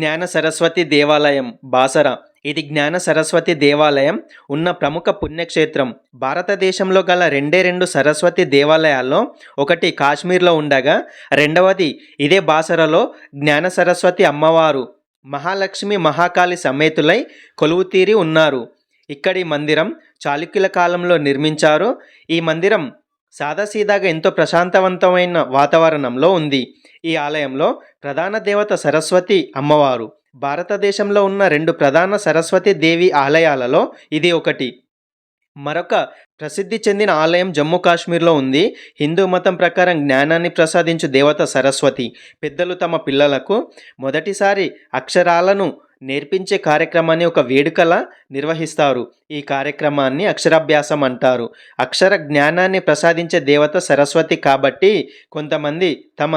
జ్ఞాన సరస్వతి దేవాలయం బాసర. ఇది జ్ఞాన సరస్వతి దేవాలయం ఉన్న ప్రముఖ పుణ్యక్షేత్రం. భారతదేశంలో గల రెండు సరస్వతి దేవాలయాల్లో ఒకటి కాశ్మీర్లో ఉండగా రెండవది ఇదే బాసరలో జ్ఞాన సరస్వతి అమ్మవారు మహాలక్ష్మి మహాకాళి సమేతులై కొలువుతీరి ఉన్నారు. ఇక్కడి మందిరం చాళుక్యుల కాలంలో నిర్మించారు. ఈ మందిరం సాదాసీదాగా ఎంతో ప్రశాంతవంతమైన వాతావరణంలో ఉంది. ఈ ఆలయంలో ప్రధాన దేవత సరస్వతి అమ్మవారు. భారతదేశంలో ఉన్న రెండు ప్రధాన సరస్వతి దేవి ఆలయాలలో ఇది ఒకటి. మరొక ప్రసిద్ధి చెందిన ఆలయం జమ్మూ కాశ్మీర్లో ఉంది. హిందూ మతం ప్రకారం జ్ఞానాన్ని ప్రసాదించు దేవత సరస్వతి. పెద్దలు తమ పిల్లలకు మొదటిసారి అక్షరాలను నేర్పించే కార్యక్రమాన్ని ఒక వేడుకలా నిర్వహిస్తారు. ఈ కార్యక్రమాన్ని అక్షరాభ్యాసం అంటారు. అక్షర జ్ఞానాన్ని ప్రసాదించే దేవత సరస్వతి కాబట్టి కొంతమంది తమ